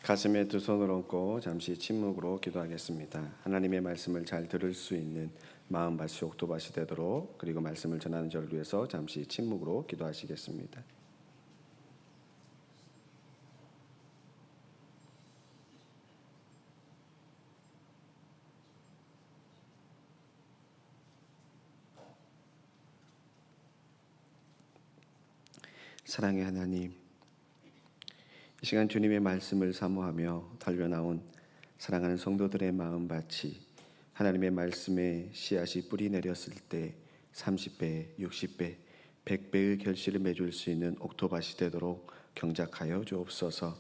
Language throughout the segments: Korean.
가슴에 두 손을 얹고 잠시 침묵으로 기도하겠습니다. 하나님의 말씀을 잘 들을 수 있는 마음밭이 옥토밭이 되도록, 그리고 말씀을 전하는 저를 위해서 잠시 침묵으로 기도하시겠습니다. 사랑의 하나님, 이 시간 주님의 말씀을 사모하며 달려나온 사랑하는 성도들의 마음밭이 하나님의 말씀에 씨앗이 뿌리 내렸을 때 30배, 60배, 100배의 결실을 맺을 수 있는 옥토밭이 되도록 경작하여 주옵소서.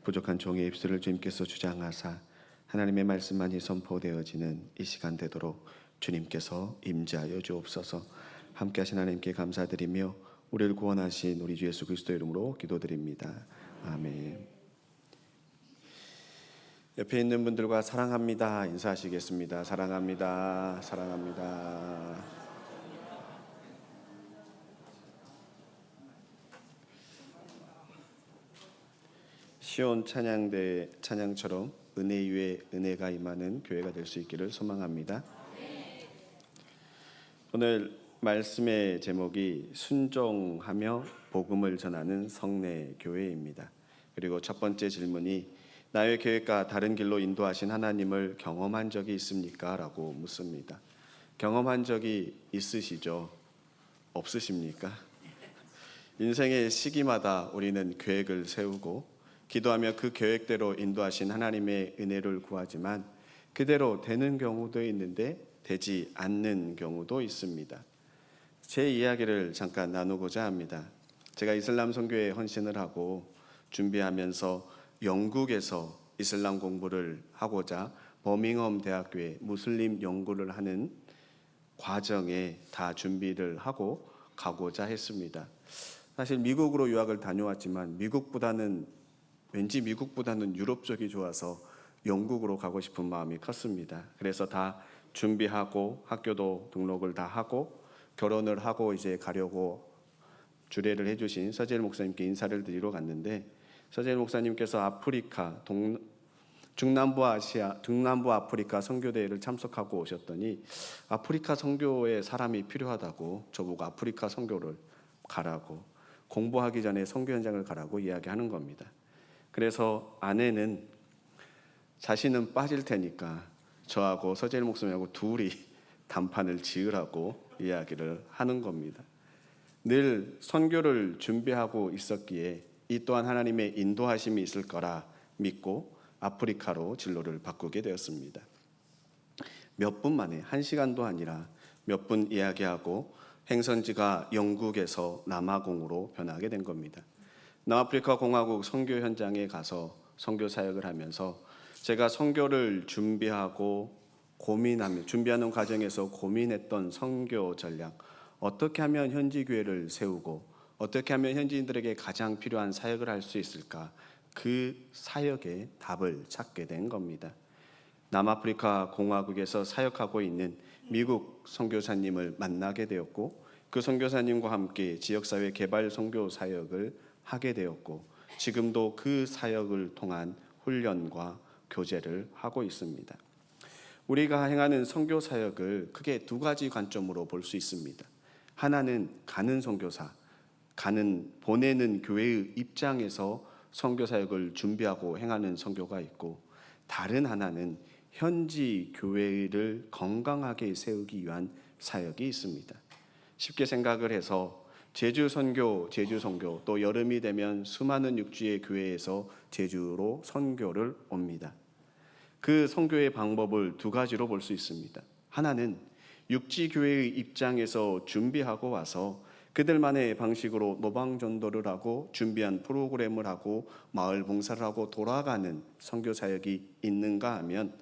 부족한 종의 입술을 주님께서 주장하사 하나님의 말씀만이 선포되어지는 이 시간 되도록 주님께서 임재하여 주옵소서. 함께 하신 하나님께 감사드리며 우리를 구원하신 우리 주 예수 그리스도 이름으로 기도드립니다. 아멘. 옆에 있는 분들과 사랑합니다 인사하시겠습니다. 사랑합니다. 사랑합니다. 시온 찬양대 찬양처럼 은혜 위에 은혜가 임하는 교회가 될 수 있기를 소망합니다. 오늘 말씀의 제목이 순종하며 복음을 전하는 성내 교회입니다. 그리고 첫 번째 질문이 나의 계획과 다른 길로 인도하신 하나님을 경험한 적이 있습니까? 라고 묻습니다. 경험한 적이 있으시죠? 없으십니까? 인생의 시기마다 우리는 계획을 세우고 기도하며 그 계획대로 인도하신 하나님의 은혜를 구하지만 그대로 되는 경우도 있는데 되지 않는 경우도 있습니다. 제 이야기를 잠깐 나누고자 합니다. 제가 이슬람 선교에 헌신을 하고 준비하면서 영국에서 이슬람 공부를 하고자 버밍엄 대학교에 무슬림 연구를 하는 과정에 다 준비를 하고 가고자 했습니다. 사실 미국으로 유학을 다녀왔지만 왠지 미국보다는 유럽 쪽이 좋아서 영국으로 가고 싶은 마음이 컸습니다. 그래서 다 준비하고 학교도 등록을 다 하고 결혼을 하고 이제 가려고 주례를 해주신 서재일 목사님께 인사를 드리러 갔는데, 서재일 목사님께서 아프리카, 중남부 아프리카 선교대회를 참석하고 오셨더니 아프리카 선교에 사람이 필요하다고 저보고 아프리카 선교를 가라고, 공부하기 전에 선교 현장을 가라고 이야기하는 겁니다. 그래서 아내는 자신은 빠질 테니까 저하고 서재일 목사님하고 둘이 단판을 지으라고 이야기를 하는 겁니다. 늘 선교를 준비하고 있었기에 이 또한 하나님의 인도하심이 있을 거라 믿고 아프리카로 진로를 바꾸게 되었습니다. 몇 분 만에, 1시간도 아니라 몇 분 이야기하고 행선지가 영국에서 남아공으로 변하게 된 겁니다. 남아프리카 공화국 선교 현장에 가서 선교 사역을 하면서 제가 선교를 준비하는 과정에서 고민했던 선교 전략, 어떻게 하면 현지 교회를 세우고 어떻게 하면 현지인들에게 가장 필요한 사역을 할 수 있을까, 그 사역의 답을 찾게 된 겁니다. 남아프리카 공화국에서 사역하고 있는 미국 선교사님을 만나게 되었고 그 선교사님과 함께 지역사회 개발 선교 사역을 하게 되었고 지금도 그 사역을 통한 훈련과 교제를 하고 있습니다. 우리가 행하는 선교 사역을 크게 두 가지 관점으로 볼 수 있습니다. 하나는 가는 선교사, 보내는 교회의 입장에서 선교 사역을 준비하고 행하는 선교가 있고, 다른 하나는 현지 교회를 건강하게 세우기 위한 사역이 있습니다. 쉽게 생각을 해서 제주 선교, 또 여름이 되면 수많은 육지의 교회에서 제주로 선교를 옵니다. 그 선교의 방법을 두 가지로 볼 수 있습니다. 하나는 육지 교회의 입장에서 준비하고 와서 그들만의 방식으로 노방전도를 하고 준비한 프로그램을 하고 마을 봉사를 하고 돌아가는 선교 사역이 있는가 하면,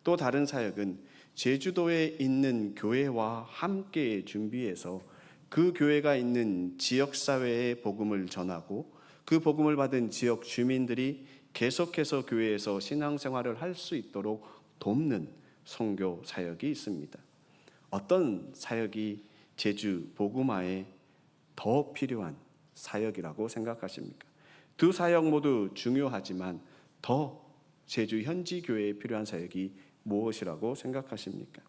또 다른 사역은 제주도에 있는 교회와 함께 준비해서 그 교회가 있는 지역사회에 복음을 전하고 그 복음을 받은 지역 주민들이 계속해서 교회에서 신앙생활을 할 수 있도록 돕는 선교 사역이 있습니다. 어떤 사역이 제주 복음화에 더 필요한 사역이라고 생각하십니까? 두 사역 모두 중요하지만 더 제주 현지 교회에 필요한 사역이 무엇이라고 생각하십니까?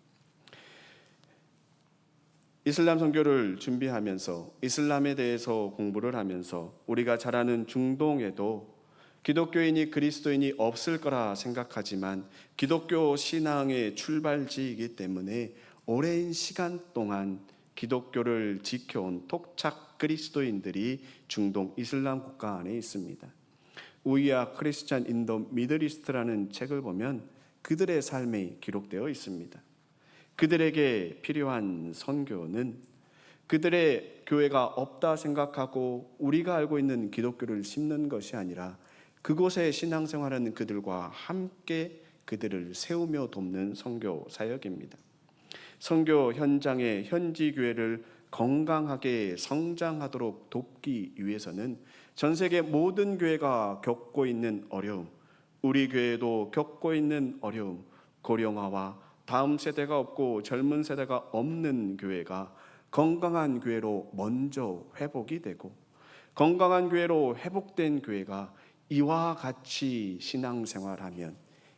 이슬람 선교를 준비하면서 이슬람에 대해서 공부를 하면서 우리가 잘 아는 중동에도 기독교인이 그리스도인이 없을 거라 생각하지만 기독교 신앙의 출발지이기 때문에 오랜 시간 동안 기독교를 지켜온 토착 그리스도인들이 중동 이슬람 국가 안에 있습니다. 우이아 크리스찬 인더 미들이스트라는 책을 보면 그들의 삶이 기록되어 있습니다. 그들에게 필요한 선교는 그들의 교회가 없다 생각하고 우리가 알고 있는 기독교를 심는 것이 아니라 그곳에 신앙생활하는 그들과 함께 그들을 세우며 돕는 선교 사역입니다. 선교 현장의 현지 교회를 건강하게 성장하도록 돕기 위해서는 전 세계 모든 교회가 겪고 있는 어려움, 우리 교회도 겪고 있는 어려움, 고령화와 다음 세대가 없고 젊은 세대가 없는 교회가 건강한 교회로 먼저 회복이 되고 건강한 교회로 회복된 교회가 이와 같이 신앙생활하면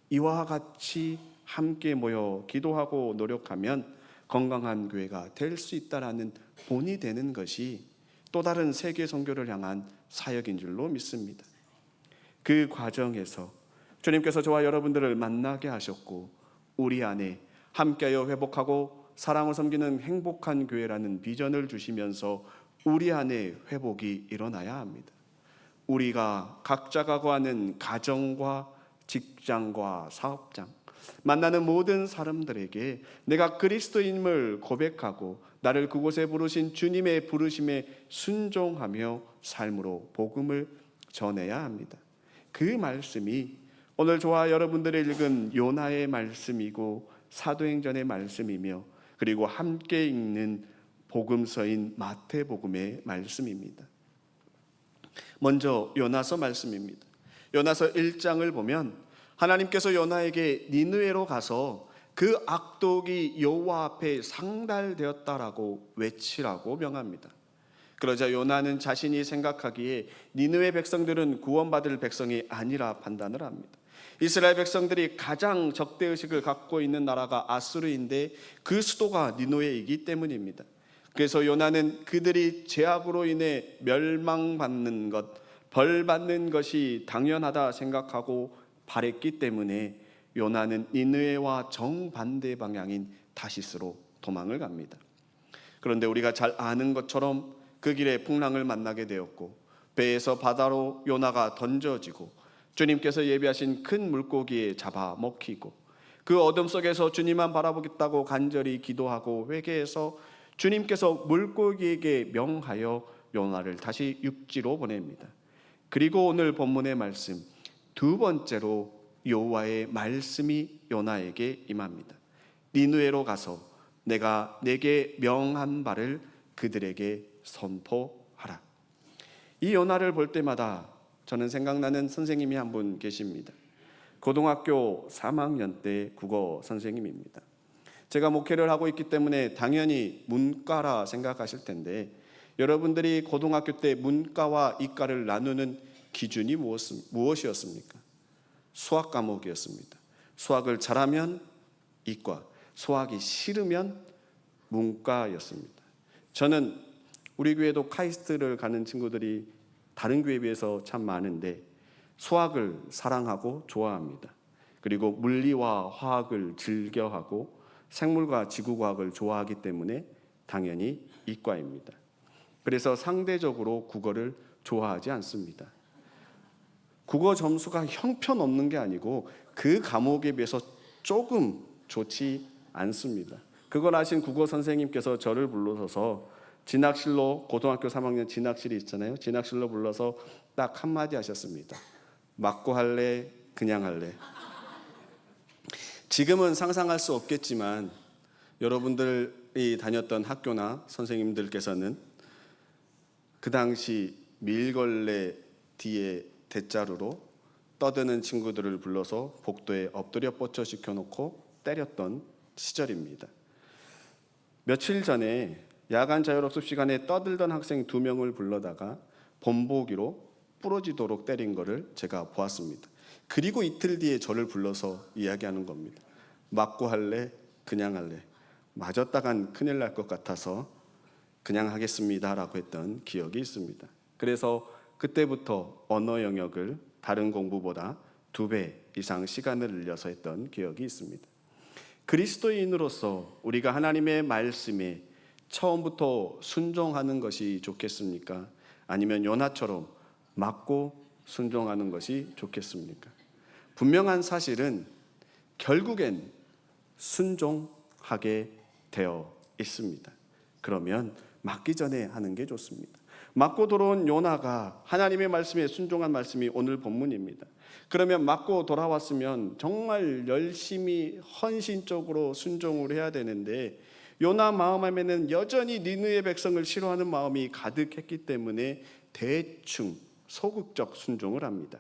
이와 같이 함께 모여 기도하고 노력하면 건강한 교회가 될 수 있다라는 본이 되는 것이 또 다른 세계 선교를 향한 사역인 줄로 믿습니다. 그 과정에서 주님께서 저와 여러분들을 만나게 하셨고 우리 안에 함께하여 회복하고 사랑을 섬기는 행복한 교회라는 비전을 주시면서 우리 안에 회복이 일어나야 합니다. 우리가 각자가 거하는 가정과 직장과 사업장, 만나는 모든 사람들에게 내가 그리스도인임을 고백하고 나를 그곳에 부르신 주님의 부르심에 순종하며 삶으로 복음을 전해야 합니다. 그 말씀이 오늘 저와 여러분들이 읽은 요나의 말씀이고 사도행전의 말씀이며 그리고 함께 읽는 복음서인 마태복음의 말씀입니다. 먼저 요나서 말씀입니다. 요나서 1장을 보면 하나님께서 요나에게 니느웨로 가서 그 악독이 여호와 앞에 상달되었다라고 외치라고 명합니다. 그러자 요나는 자신이 생각하기에 니느웨 백성들은 구원받을 백성이 아니라 판단을 합니다. 이스라엘 백성들이 가장 적대의식을 갖고 있는 나라가 아수르인데 그 수도가 니느웨이기 때문입니다. 그래서 요나는 그들이 죄악으로 인해 멸망받는 것, 벌받는 것이 당연하다 생각하고 바랬기 때문에 요나는 니느웨와 정반대 방향인 다시스로 도망을 갑니다. 그런데 우리가 잘 아는 것처럼 그 길에 풍랑을 만나게 되었고 배에서 바다로 요나가 던져지고 주님께서 예비하신 큰 물고기에 잡아먹히고 그 어둠 속에서 주님만 바라보겠다고 간절히 기도하고 회개해서 주님께서 물고기에게 명하여 요나를 다시 육지로 보냅니다. 그리고 오늘 본문의 말씀 두 번째로 여호와의 말씀이 요나에게 임합니다. 니느웨로 가서 내가 내게 명한 바를 그들에게 선포하라. 이 요나를 볼 때마다 저는 생각나는 선생님이 한 분 계십니다. 고등학교 3학년 때 국어 선생님입니다. 제가 목회를 하고 있기 때문에 당연히 문과라 생각하실 텐데 여러분들이 고등학교 때 문과와 이과를 나누는 기준이 무엇이었습니까? 수학 과목이었습니다. 수학을 잘하면 이과, 수학이 싫으면 문과였습니다. 저는 우리 교회도 카이스트를 가는 친구들이 다른 교회에 비해서 참 많은데 수학을 사랑하고 좋아합니다. 그리고 물리와 화학을 즐겨하고 생물과 지구과학을 좋아하기 때문에 당연히 이과입니다. 그래서 상대적으로 국어를 좋아하지 않습니다. 국어 점수가 형편없는 게 아니고 그 과목에 비해서 조금 좋지 않습니다. 그걸 아신 국어 선생님께서 저를 불러서 진학실로, 고등학교 3학년 진학실이 있잖아요. 진학실로 불러서 딱 한마디 하셨습니다. 맞고 할래? 그냥 할래? 지금은 상상할 수 없겠지만 여러분들이 다녔던 학교나 선생님들께서는 그 당시 밀걸레 뒤에 대자루로 떠드는 친구들을 불러서 복도에 엎드려 뻗쳐 시켜놓고 때렸던 시절입니다. 며칠 전에 야간 자율학습 시간에 떠들던 학생 2명을 불러다가 본보기로 부러지도록 때린 것을 제가 보았습니다. 그리고 이틀 뒤에 저를 불러서 이야기하는 겁니다. 맞고 할래? 그냥 할래? 맞았다간 큰일 날 것 같아서 그냥 하겠습니다 라고 했던 기억이 있습니다. 그래서 그때부터 언어 영역을 다른 공부보다 2배 이상 시간을 늘려서 했던 기억이 있습니다. 그리스도인으로서 우리가 하나님의 말씀에 처음부터 순종하는 것이 좋겠습니까? 아니면 요나처럼 맞고 순종하는 것이 좋겠습니까? 분명한 사실은 결국엔 순종하게 되어 있습니다. 그러면 맞기 전에 하는 게 좋습니다. 맞고 돌아온 요나가 하나님의 말씀에 순종한 말씀이 오늘 본문입니다. 그러면 맞고 돌아왔으면 정말 열심히 헌신적으로 순종을 해야 되는데 요나 마음 안에는 여전히 니느웨 백성을 싫어하는 마음이 가득했기 때문에 대충 소극적 순종을 합니다.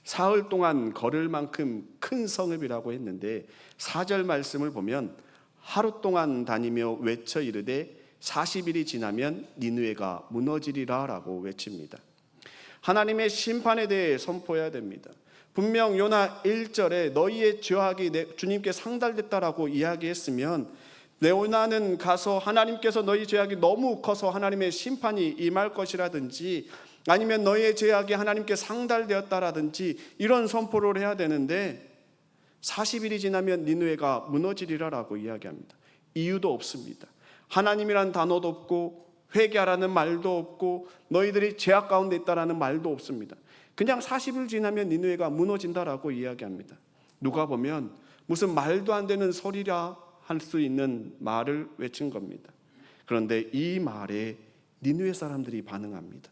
사흘 동안 걸을 만큼 큰 성읍이라고 했는데 4절 말씀을 보면 하루 동안 다니며 외쳐 이르되 40일이 지나면 니느웨가 무너지리라 라고 외칩니다. 하나님의 심판에 대해 선포해야 됩니다. 분명 요나 1절에 너희의 죄악이 주님께 상달됐다라고 이야기했으면 요나는 가서 하나님께서 너희 죄악이 너무 커서 하나님의 심판이 임할 것이라든지 아니면 너희의 죄악이 하나님께 상달되었다라든지 이런 선포를 해야 되는데 40일이 지나면 니느웨가 무너지리라라고 이야기합니다. 이유도 없습니다. 하나님이란 단어도 없고 회개하라는 말도 없고 너희들이 죄악 가운데 있다라는 말도 없습니다. 그냥 40일 지나면 니느웨가 무너진다라고 이야기합니다. 누가 보면 무슨 말도 안 되는 소리라 할 수 있는 말을 외친 겁니다. 그런데 이 말에 니느웨 사람들이 반응합니다.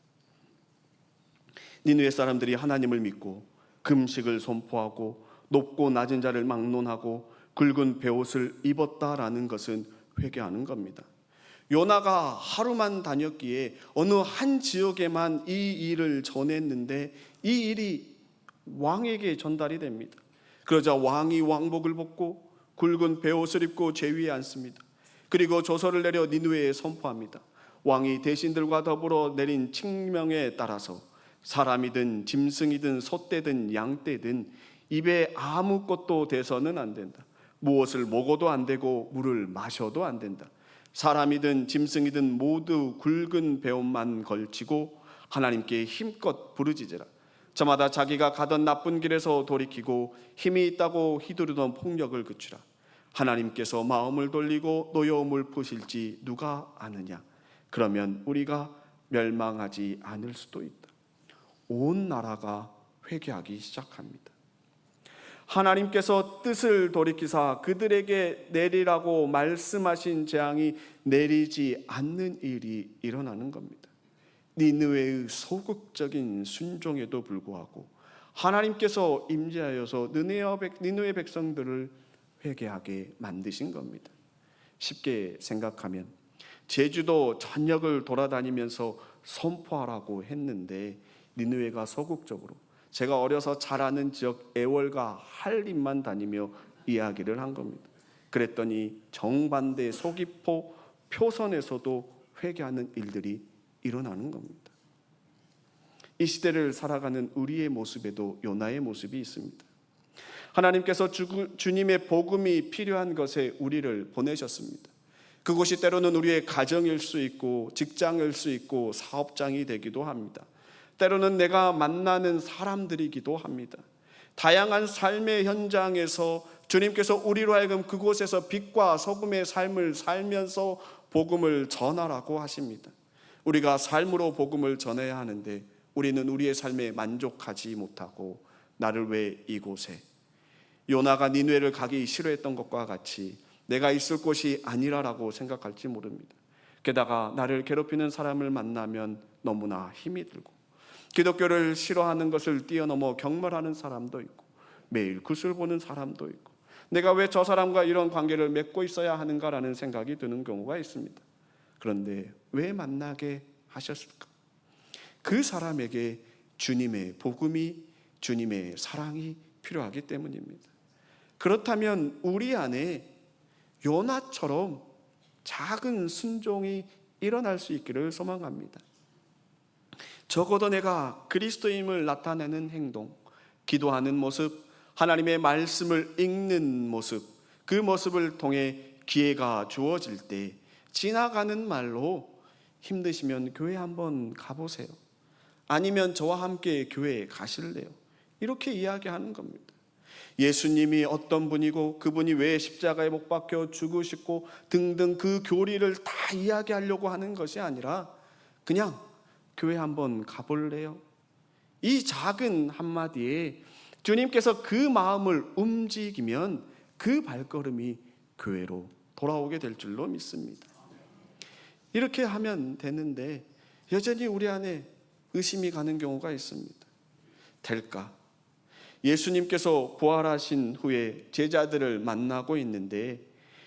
니느웨 사람들이 하나님을 믿고 금식을 선포하고 높고 낮은 자를 막론하고 굵은 베옷을 입었다라는 것은 회개하는 겁니다. 요나가 하루만 다녔기에 어느 한 지역에만 이 일을 전했는데 이 일이 왕에게 전달이 됩니다. 그러자 왕이 왕복을 벗고 굵은 베옷을 입고 제 위에 앉습니다. 그리고 조서를 내려 니느웨에 선포합니다. 왕이 대신들과 더불어 내린 칙명에 따라서 사람이든 짐승이든 소떼든 양떼든 입에 아무것도 대서는 안 된다. 무엇을 먹어도 안 되고 물을 마셔도 안 된다. 사람이든 짐승이든 모두 굵은 베옷만 걸치고 하나님께 힘껏 부르짖으라. 저마다 자기가 가던 나쁜 길에서 돌이키고 힘이 있다고 휘두르던 폭력을 그치라. 하나님께서 마음을 돌리고 노여움을 푸실지 누가 아느냐. 그러면 우리가 멸망하지 않을 수도 있다. 온 나라가 회개하기 시작합니다. 하나님께서 뜻을 돌이키사 그들에게 내리라고 말씀하신 재앙이 내리지 않는 일이 일어나는 겁니다. 니느웨의 소극적인 순종에도 불구하고 하나님께서 임재하여서 니느웨 백성들을 회개하게 만드신 겁니다. 쉽게 생각하면 제주도 전역을 돌아다니면서 선포하라고 했는데 니느웨가 소극적으로 제가 어려서 잘 아는 지역 애월과 한림만 다니며 이야기를 한 겁니다. 그랬더니 정반대 서귀포 표선에서도 회개하는 일들이 일어나는 겁니다. 이 시대를 살아가는 우리의 모습에도 요나의 모습이 있습니다. 하나님께서 주님의 복음이 필요한 것에 우리를 보내셨습니다. 그곳이 때로는 우리의 가정일 수 있고 직장일 수 있고 사업장이 되기도 합니다. 때로는 내가 만나는 사람들이기도 합니다. 다양한 삶의 현장에서 주님께서 우리로 하여금 그곳에서 빛과 소금의 삶을 살면서 복음을 전하라고 하십니다. 우리가 삶으로 복음을 전해야 하는데 우리는 우리의 삶에 만족하지 못하고 나를 왜 이곳에 요나가 니느웨를 가기 싫어했던 것과 같이 내가 있을 곳이 아니라라고 생각할지 모릅니다. 게다가 나를 괴롭히는 사람을 만나면 너무나 힘이 들고 기독교를 싫어하는 것을 뛰어넘어 경멸하는 사람도 있고 매일 굿을 보는 사람도 있고 내가 왜 저 사람과 이런 관계를 맺고 있어야 하는가라는 생각이 드는 경우가 있습니다. 그런데 왜 만나게 하셨을까? 그 사람에게 주님의 복음이 주님의 사랑이 필요하기 때문입니다. 그렇다면 우리 안에 요나처럼 작은 순종이 일어날 수 있기를 소망합니다. 적어도 내가 그리스도임을 나타내는 행동, 기도하는 모습, 하나님의 말씀을 읽는 모습, 그 모습을 통해 기회가 주어질 때 지나가는 말로 힘드시면 교회 한번 가보세요. 아니면 저와 함께 교회에 가실래요? 이렇게 이야기하는 겁니다. 예수님이 어떤 분이고 그분이 왜 십자가에 못 박혀 죽으시고 등등 그 교리를 다 이야기하려고 하는 것이 아니라 그냥 교회 한번 가볼래요? 이 작은 한마디에 주님께서 그 마음을 움직이면 그 발걸음이 교회로 돌아오게 될 줄로 믿습니다. 이렇게 하면 되는데 여전히 우리 안에 의심이 가는 경우가 있습니다. 될까? 예수님께서 부활하신 후에 제자들을 만나고 있는데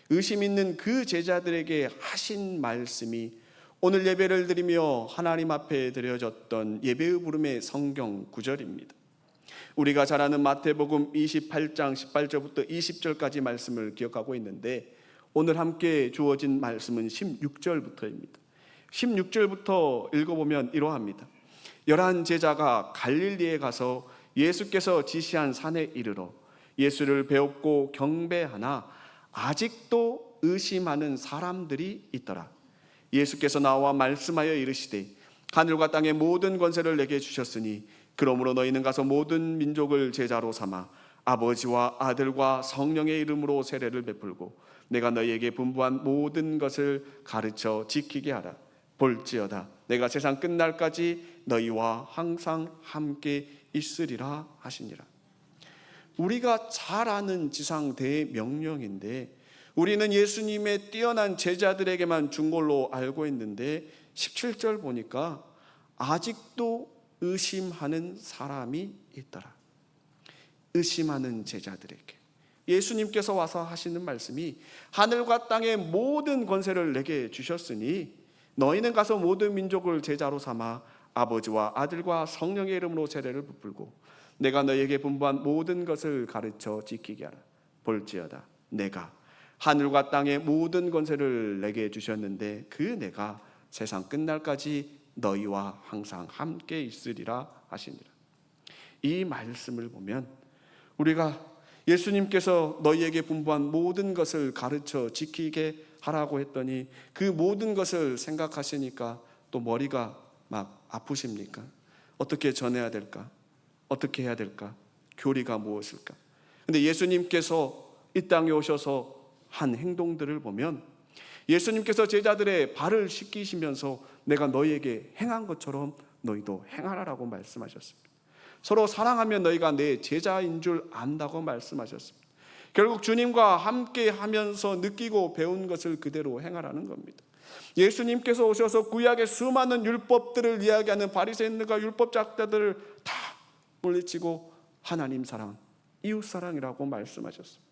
의심 있는 그 제자들에게 하신 말씀이 오늘 예배를 드리며 하나님 앞에 드려졌던 예배의 부름의 성경 구절입니다. 우리가 잘 아는 마태복음 28장 18절부터 20절까지 말씀을 기억하고 있는데 오늘 함께 주어진 말씀은 16절부터입니다. 16절부터 읽어보면 이러합니다. 11 제자가 갈릴리에 가서 예수께서 지시한 산에 이르러 예수를 배웁고 경배하나 아직도 의심하는 사람들이 있더라. 예수께서 나와 말씀하여 이르시되 하늘과 땅의 모든 권세를 내게 주셨으니 그러므로 너희는 가서 모든 민족을 제자로 삼아 아버지와 아들과 성령의 이름으로 세례를 베풀고 내가 너희에게 분부한 모든 것을 가르쳐 지키게 하라. 볼지어다 내가 세상 끝날까지 너희와 항상 함께 있으리라 하시니라. 우리가 잘 아는 지상 대명령인데 우리는 예수님의 뛰어난 제자들에게만 준 걸로 알고 있는데 17절 보니까 아직도 의심하는 사람이 있더라. 의심하는 제자들에게 예수님께서 와서 하시는 말씀이 하늘과 땅의 모든 권세를 내게 주셨으니 너희는 가서 모든 민족을 제자로 삼아 아버지와 아들과 성령의 이름으로 세례를 베풀고 내가 너희에게 분부한 모든 것을 가르쳐 지키게 하라. 볼지어다 내가 하늘과 땅의 모든 권세를 내게 주셨는데 그 내가 세상 끝날까지 너희와 항상 함께 있으리라 하시니라. 이 말씀을 보면 우리가 예수님께서 너희에게 분부한 모든 것을 가르쳐 지키게 하라고 했더니 그 모든 것을 생각하시니까 또 머리가 막 아프십니까? 어떻게 전해야 될까? 어떻게 해야 될까? 교리가 무엇일까? 근데 예수님께서 이 땅에 오셔서 한 행동들을 보면 예수님께서 제자들의 발을 씻기시면서 내가 너희에게 행한 것처럼 너희도 행하라라고 말씀하셨습니다. 서로 사랑하면 너희가 내 제자인 줄 안다고 말씀하셨습니다. 결국 주님과 함께 하면서 느끼고 배운 것을 그대로 행하라는 겁니다. 예수님께서 오셔서 구약의 수많은 율법들을 이야기하는 바리새인들과 율법학자들을 다 물리치고 하나님 사랑, 이웃 사랑이라고 말씀하셨습니다.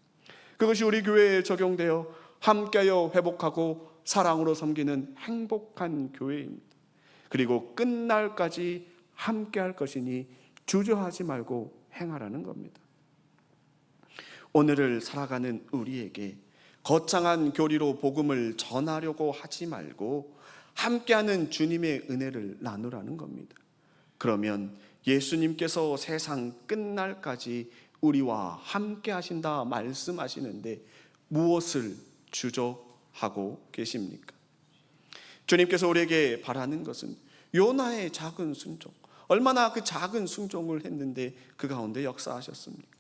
그것이 우리 교회에 적용되어 함께하여 회복하고 사랑으로 섬기는 행복한 교회입니다. 그리고 끝날까지 함께할 것이니 주저하지 말고 행하라는 겁니다. 오늘을 살아가는 우리에게 거창한 교리로 복음을 전하려고 하지 말고 함께하는 주님의 은혜를 나누라는 겁니다. 그러면 예수님께서 세상 끝날까지 우리와 함께 하신다 말씀하시는데 무엇을 주저하고 계십니까? 주님께서 우리에게 바라는 것은 요나의 작은 순종, 얼마나 그 작은 순종을 했는데 그 가운데 역사하셨습니까?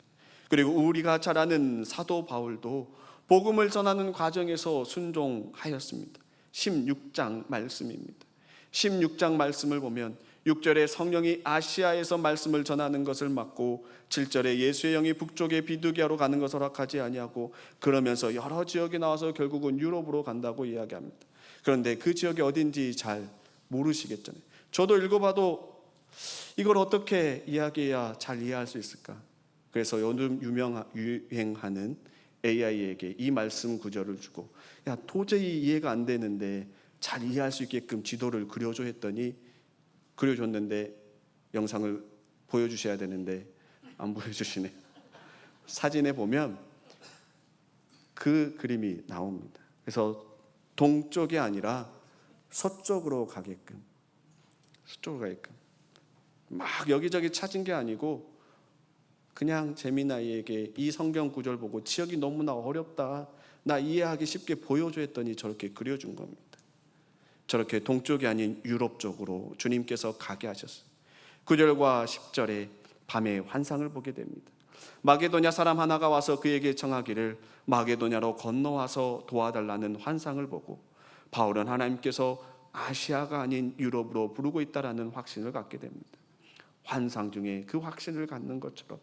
그리고 우리가 잘 아는 사도 바울도 복음을 전하는 과정에서 순종하였습니다. 16장 말씀입니다. 16장 말씀을 보면 6절에 성령이 아시아에서 말씀을 전하는 것을 막고 7절에 예수의 영이 북쪽에 비두기하러 가는 것을 허락하지 아니하고 그러면서 여러 지역에 나와서 결국은 유럽으로 간다고 이야기합니다. 그런데 그 지역이 어딘지 잘 모르시겠잖아요. 저도 읽어봐도 이걸 어떻게 이야기해야 잘 이해할 수 있을까? 그래서 요즘 유행하는 AI에게 이 말씀 구절을 주고 야 도저히 이해가 안 되는데 잘 이해할 수 있게끔 지도를 그려줘 했더니 그려줬는데 영상을 보여주셔야 되는데 안 보여주시네. 사진에 보면 그 그림이 나옵니다. 그래서 동쪽이 아니라 서쪽으로 가게끔 막 여기저기 찾은 게 아니고 그냥 재미나이에게 이 성경 구절 보고 지역이 너무나 어렵다, 나 이해하기 쉽게 보여줘 했더니 저렇게 그려준 겁니다. 저렇게 동쪽이 아닌 유럽 쪽으로 주님께서 가게 하셨어요. 9절과 10절에 밤에 환상을 보게 됩니다. 마게도냐 사람 하나가 와서 그에게 청하기를 마게도냐로 건너와서 도와달라는 환상을 보고 바울은 하나님께서 아시아가 아닌 유럽으로 부르고 있다라는 확신을 갖게 됩니다. 환상 중에 그 확신을 갖는 것처럼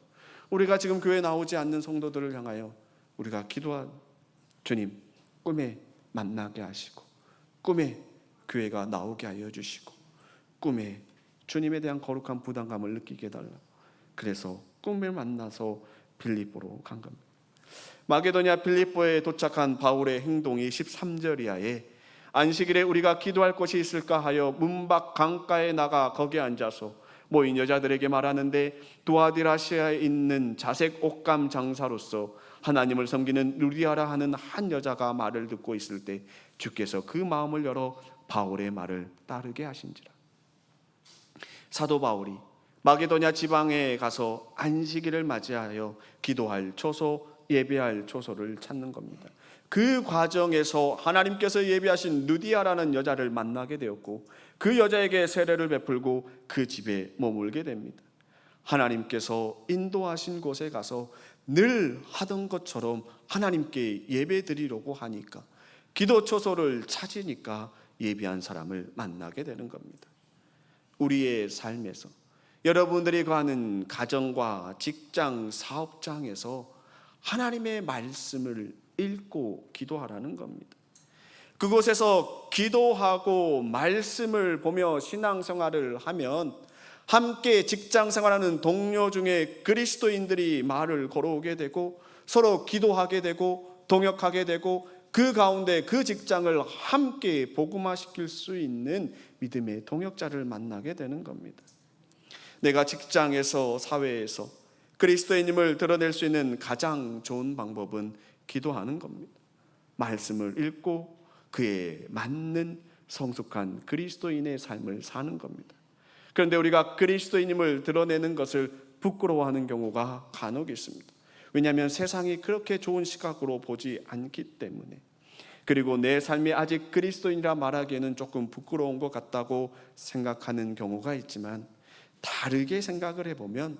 우리가 지금 교회에 나오지 않는 성도들을 향하여 우리가 기도한 주님, 꿈에 만나게 하시고 꿈에 교회가 나오게 하여 주시고 꿈에 주님에 대한 거룩한 부담감을 느끼게 해달라. 그래서 꿈을 만나서 빌립보로 간 겁니다. 마게도냐 빌립보에 도착한 바울의 행동이 13절 이하에 안식일에 우리가 기도할 곳이 있을까 하여 문밖 강가에 나가 거기에 앉아서 모인 여자들에게 말하는데 두아디라시아에 있는 자색 옷감 장사로서 하나님을 섬기는 루디아라 하는 한 여자가 말을 듣고 있을 때 주께서 그 마음을 열어 바울의 말을 따르게 하신지라. 사도 바울이 마게도냐 지방에 가서 안식일을 맞이하여 기도할 초소, 예배할 초소를 찾는 겁니다. 그 과정에서 하나님께서 예비하신 루디아라는 여자를 만나게 되었고 그 여자에게 세례를 베풀고 그 집에 머물게 됩니다. 하나님께서 인도하신 곳에 가서 늘 하던 것처럼 하나님께 예배 드리려고 하니까 기도 초소를 찾으니까 예비한 사람을 만나게 되는 겁니다. 우리의 삶에서 여러분들이 가는 가정과 직장, 사업장에서 하나님의 말씀을 읽고 기도하라는 겁니다. 그곳에서 기도하고 말씀을 보며 신앙생활을 하면 함께 직장생활하는 동료 중에 그리스도인들이 말을 걸어오게 되고 서로 기도하게 되고 동역하게 되고 그 가운데 그 직장을 함께 복음화시킬 수 있는 믿음의 동역자를 만나게 되는 겁니다. 내가 직장에서 사회에서 그리스도인임을 드러낼 수 있는 가장 좋은 방법은 기도하는 겁니다. 말씀을 읽고 그에 맞는 성숙한 그리스도인의 삶을 사는 겁니다. 그런데 우리가 그리스도인임을 드러내는 것을 부끄러워하는 경우가 간혹 있습니다. 왜냐하면 세상이 그렇게 좋은 시각으로 보지 않기 때문에, 그리고 내 삶이 아직 그리스도인이라 말하기에는 조금 부끄러운 것 같다고 생각하는 경우가 있지만 다르게 생각을 해보면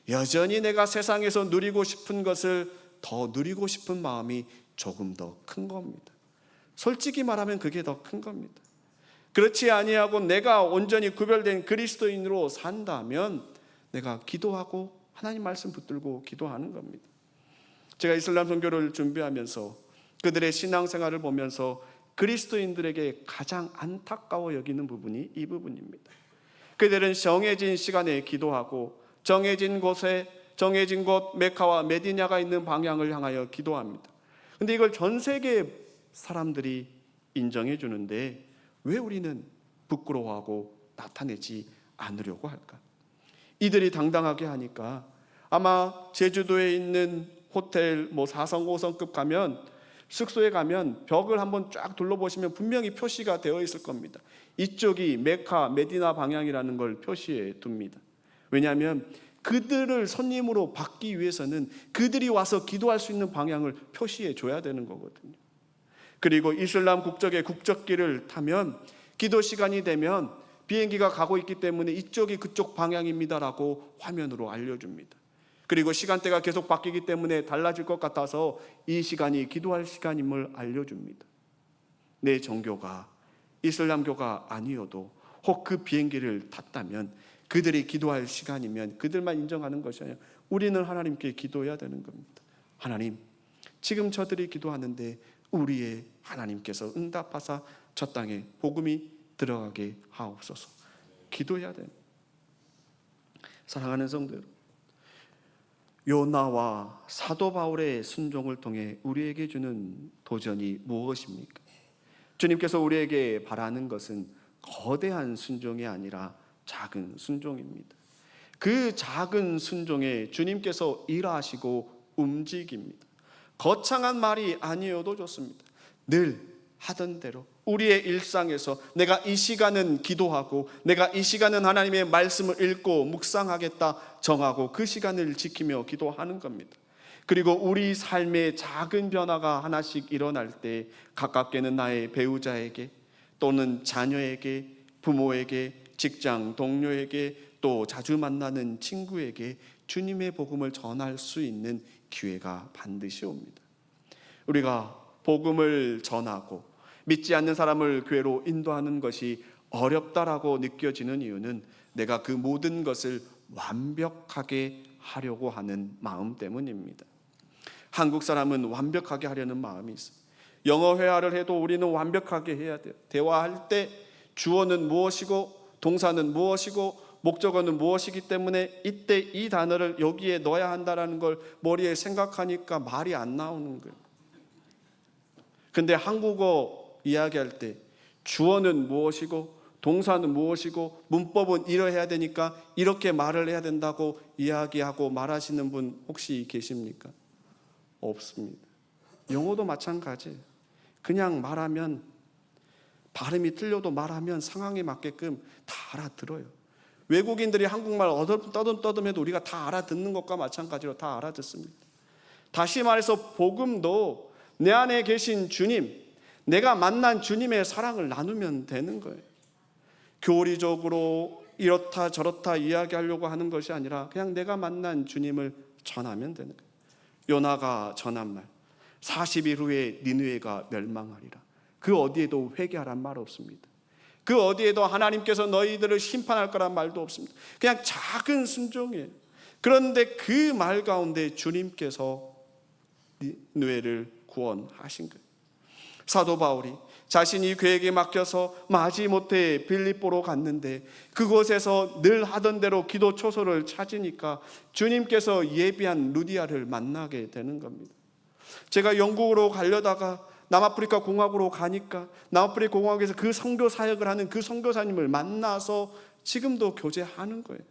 여전히 내가 세상에서 누리고 싶은 것을 더 누리고 싶은 마음이 조금 더 큰 겁니다. 솔직히 말하면 그게 더 큰 겁니다. 그렇지 아니하고 내가 온전히 구별된 그리스도인으로 산다면 내가 기도하고 하나님 말씀 붙들고 기도하는 겁니다. 제가 이슬람 선교를 준비하면서 그들의 신앙생활을 보면서 그리스도인들에게 가장 안타까워 여기는 부분이 이 부분입니다. 그들은 정해진 시간에 기도하고 정해진 곳에 정해진 곳 메카와 메디냐가 있는 방향을 향하여 기도합니다. 그런데 이걸 전 세계 사람들이 인정해 주는데 왜 우리는 부끄러워하고 나타내지 않으려고 할까? 이들이 당당하게 하니까 아마 제주도에 있는 호텔 4성 5성급 가면 숙소에 가면 벽을 한번 쫙 둘러보시면 분명히 표시가 되어 있을 겁니다. 이쪽이 메카 메디나 방향이라는 걸 표시해 둡니다. 왜냐하면 그들을 손님으로 받기 위해서는 그들이 와서 기도할 수 있는 방향을 표시해 줘야 되는 거거든요. 그리고 이슬람 국적의 국적기를 타면 기도 시간이 되면 비행기가 가고 있기 때문에 이쪽이 그쪽 방향입니다라고 화면으로 알려줍니다. 그리고 시간대가 계속 바뀌기 때문에 달라질 것 같아서 이 시간이 기도할 시간임을 알려줍니다. 내 종교가 이슬람교가 아니어도 혹 그 비행기를 탔다면 그들이 기도할 시간이면 그들만 인정하는 것이 아니라 우리는 하나님께 기도해야 되는 겁니다. 하나님, 지금 저들이 기도하는데 우리의 하나님께서 응답하사 저 땅에 복음이 들어가게 하옵소서. 기도해야 됩니다. 사랑하는 성도 여러분, 요나와 사도 바울의 순종을 통해 우리에게 주는 도전이 무엇입니까? 주님께서 우리에게 바라는 것은 거대한 순종이 아니라 작은 순종입니다. 그 작은 순종에 주님께서 일하시고 움직입니다. 거창한 말이 아니어도 좋습니다. 늘 하던 대로 우리의 일상에서 내가 이 시간은 기도하고 내가 이 시간은 하나님의 말씀을 읽고 묵상하겠다 정하고 그 시간을 지키며 기도하는 겁니다. 그리고 우리 삶의 작은 변화가 하나씩 일어날 때 가깝게는 나의 배우자에게 또는 자녀에게, 부모에게, 직장 동료에게, 또 자주 만나는 친구에게 주님의 복음을 전할 수 있는 기회가 반드시 옵니다. 우리가 복음을 전하고 믿지 않는 사람을 교회로 인도하는 것이 어렵다라고 느껴지는 이유는 내가 그 모든 것을 완벽하게 하려고 하는 마음 때문입니다. 한국 사람은 완벽하게 하려는 마음이 있어요. 영어 회화를 해도 우리는 완벽하게 해야 돼요. 대화할 때 주어는 무엇이고 동사는 무엇이고 목적어는 무엇이기 때문에 이때 이 단어를 여기에 넣어야 한다는 걸 머리에 생각하니까 말이 안 나오는 거예요. 근데 한국어 이야기할 때 주어는 무엇이고 동사는 무엇이고 문법은 이러해야 되니까 이렇게 말을 해야 된다고 이야기하고 말하시는 분 혹시 계십니까? 없습니다. 영어도 마찬가지예요. 그냥 말하면 발음이 틀려도 말하면 상황에 맞게끔 다 알아들어요. 외국인들이 한국말 떠듬떠듬해도 우리가 다 알아듣는 것과 마찬가지로 다 알아듣습니다. 다시 말해서 복음도 내 안에 계신 주님, 내가 만난 주님의 사랑을 나누면 되는 거예요. 교리적으로 이렇다 저렇다 이야기하려고 하는 것이 아니라 그냥 내가 만난 주님을 전하면 되는 거예요. 요나가 전한 말, 40일 후에 니느웨가 멸망하리라. 그 어디에도 회개하란 말 없습니다. 그 어디에도 하나님께서 너희들을 심판할 거란 말도 없습니다. 그냥 작은 순종이에요. 그런데 그 말 가운데 주님께서 니느웨를 구원하신 거예요. 사도 바울이 자신이 교회에게 맡겨서 마지못해 빌립보로 갔는데 그곳에서 늘 하던 대로 기도 초소를 찾으니까 주님께서 예비한 루디아를 만나게 되는 겁니다. 제가 영국으로 가려다가 남아프리카 공화국으로 가니까 남아프리카 공화국에서 그 선교 사역을 하는 그 선교사님을 만나서 지금도 교제하는 거예요.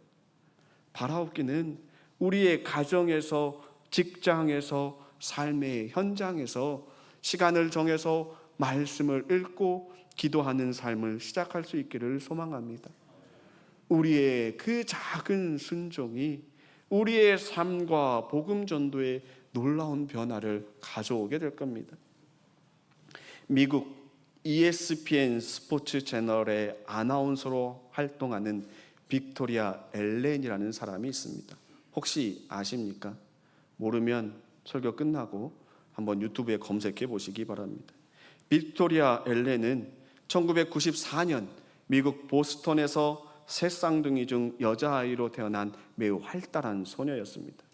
바라옵기는 우리의 가정에서, 직장에서, 삶의 현장에서 시간을 정해서 말씀을 읽고 기도하는 삶을 시작할 수 있기를 소망합니다. 우리의 그 작은 순종이 우리의 삶과 복음 전도에 놀라운 변화를 가져오게 될 겁니다. 미국 ESPN 스포츠 채널의 아나운서로 활동하는 빅토리아 엘렌이라는 사람이 있습니다. 혹시 아십니까? 모르면 설교 끝나고 한번 유튜브에 검색해 보시기 바랍니다. 빅토리아 엘렌은 1994년 미국 보스턴에서 세 쌍둥이 중 여자아이로 태어난 매우 활달한 소녀였습니다.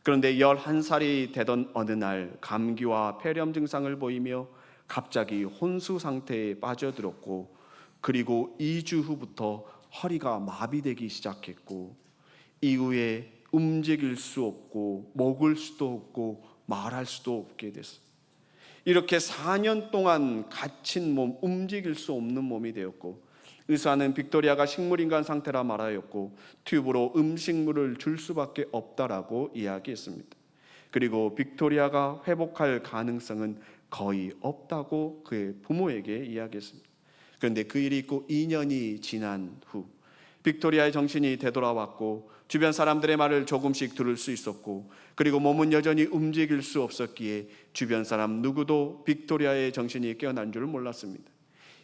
그런데 11살이 되던 어느 날 감기와 폐렴 증상을 보이며 갑자기 혼수 상태에 빠져들었고, 그리고 2주 후부터 허리가 마비되기 시작했고, 이후에 움직일 수 없고 먹을 수도 없고 말할 수도 없게 됐어요. 이렇게 4년 동안 갇힌 몸, 움직일 수 없는 몸이 되었고, 의사는 빅토리아가 식물인간 상태라 말하였고 튜브로 음식물을 줄 수밖에 없다라고 이야기했습니다. 그리고 빅토리아가 회복할 가능성은 거의 없다고 그의 부모에게 이야기했습니다. 그런데 그 일이 있고 2년이 지난 후 빅토리아의 정신이 되돌아왔고 주변 사람들의 말을 조금씩 들을 수 있었고, 그리고 몸은 여전히 움직일 수 없었기에 주변 사람 누구도 빅토리아의 정신이 깨어난 줄 몰랐습니다.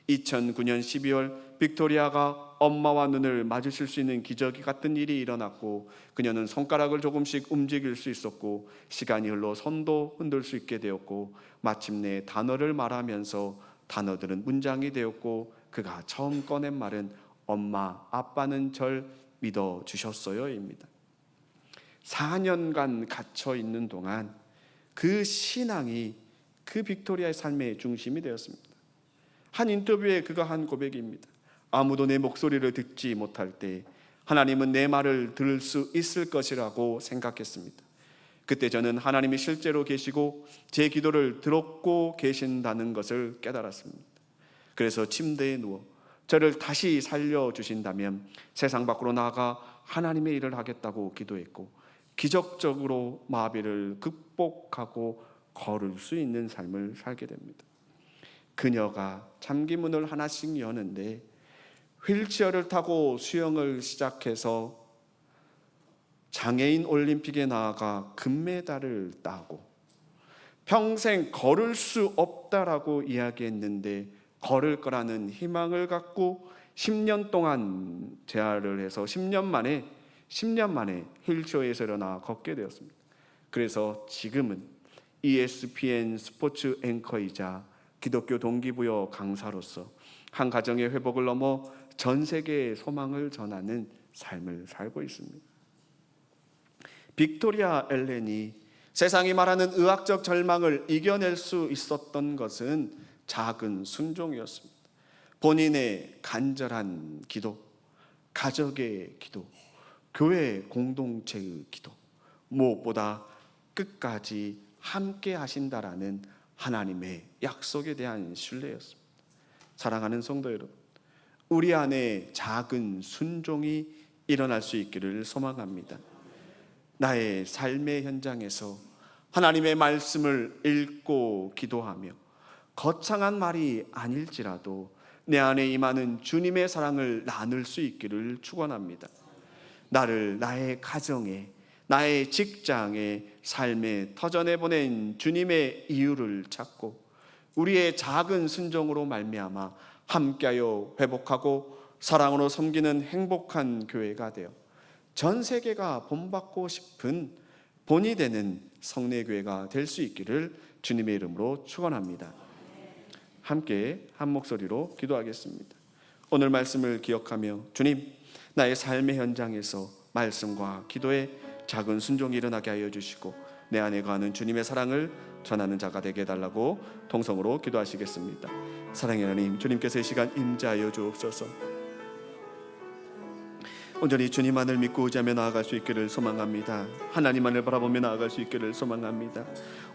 2009년 12월 빅토리아가 엄마와 눈을 마주칠 수 있는 기적 같은 일이 일어났고, 그녀는 손가락을 조금씩 움직일 수 있었고 시간이 흘러 손도 흔들 수 있게 되었고, 마침내 단어를 말하면서 단어들은 문장이 되었고, 그가 처음 꺼낸 말은 엄마, 아빠는 절 믿어주셨어요 입니다. 4년간 갇혀 있는 동안 그 신앙이 그 빅토리아의 삶의 중심이 되었습니다. 한 인터뷰에 그가 한 고백입니다. 아무도 내 목소리를 듣지 못할 때 하나님은 내 말을 들을 수 있을 것이라고 생각했습니다. 그때 저는 하나님이 실제로 계시고 제 기도를 들었고 계신다는 것을 깨달았습니다. 그래서 침대에 누워 저를 다시 살려주신다면 세상 밖으로 나가 하나님의 일을 하겠다고 기도했고, 기적적으로 마비를 극복하고 걸을 수 있는 삶을 살게 됩니다. 그녀가 참기문을 하나씩 여는데 휠체어를 타고 수영을 시작해서 장애인 올림픽에 나아가 금메달을 따고 평생 걸을 수 없다라고 이야기했는데 걸을 거라는 희망을 갖고 10년 동안 재활을 해서 10년 만에 휠체어에서 일어나 걷게 되었습니다. 그래서 지금은 ESPN 스포츠 앵커이자 기독교 동기부여 강사로서 한 가정의 회복을 넘어 전 세계에 소망을 전하는 삶을 살고 있습니다. 빅토리아 엘렌이 세상이 말하는 의학적 절망을 이겨낼 수 있었던 것은 작은 순종이었습니다. 본인의 간절한 기도, 가족의 기도, 교회 공동체의 기도, 무엇보다 끝까지 함께 하신다라는 하나님의 약속에 대한 신뢰였습니다. 사랑하는 성도 여러분, 우리 안에 작은 순종이 일어날 수 있기를 소망합니다. 나의 삶의 현장에서 하나님의 말씀을 읽고 기도하며 거창한 말이 아닐지라도 내 안에 임하는 주님의 사랑을 나눌 수 있기를 축원합니다. 나를 나의 가정에, 나의 직장에, 삶에 터전해보낸 주님의 이유를 찾고 우리의 작은 순종으로 말미암아 함께하여 회복하고 사랑으로 섬기는 행복한 교회가 되어 전 세계가 본받고 싶은 본이 되는 성례교회가 될 수 있기를 주님의 이름으로 축원합니다. 함께 한 목소리로 기도하겠습니다. 오늘 말씀을 기억하며 주님, 나의 삶의 현장에서 말씀과 기도에 작은 순종이 일어나게 하여 주시고 내 안에 거하는 주님의 사랑을 전하는 자가 되게 해달라고 통성으로 기도하시겠습니다. 사랑의 하나님, 주님께서 이 시간 임재하여 주옵소서. 온전히 주님만을 믿고 의지하며 나아갈 수 있기를 소망합니다. 하나님만을 바라보며 나아갈 수 있기를 소망합니다.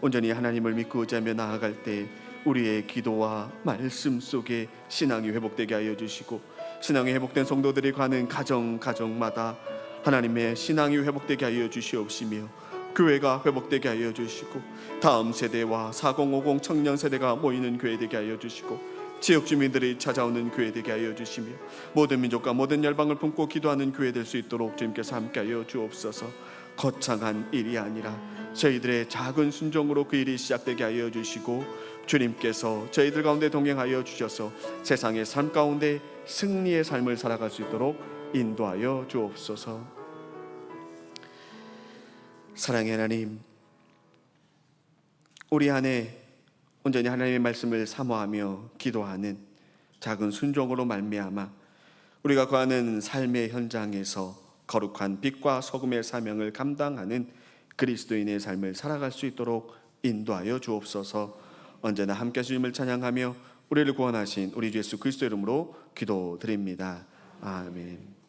온전히 하나님을 믿고 의지하며 나아갈 때 우리의 기도와 말씀 속에 신앙이 회복되게 하여 주시고 신앙이 회복된 성도들이 가는 가정마다 하나님의 신앙이 회복되게 하여 주시옵시며 교회가 회복되게 하여 주시고 다음 세대와 4050 청년 세대가 모이는 교회 되게 하여 주시고 지역 주민들이 찾아오는 교회 되게 하여 주시며 모든 민족과 모든 열방을 품고 기도하는 교회 될 수 있도록 주님께서 함께하여 주옵소서. 거창한 일이 아니라 저희들의 작은 순종으로 그 일이 시작되게 하여 주시고 주님께서 저희들 가운데 동행하여 주셔서 세상의 삶 가운데 승리의 삶을 살아갈 수 있도록 인도하여 주옵소서. 사랑의 하나님, 우리 안에 온전히 하나님의 말씀을 사모하며 기도하는 작은 순종으로 말미암아 우리가 거하는 삶의 현장에서 거룩한 빛과 소금의 사명을 감당하는 그리스도인의 삶을 살아갈 수 있도록 인도하여 주옵소서. 언제나 함께 주님을 찬양하며 우리를 구원하신 우리 주 예수 그리스도 이름으로 기도드립니다. 아멘.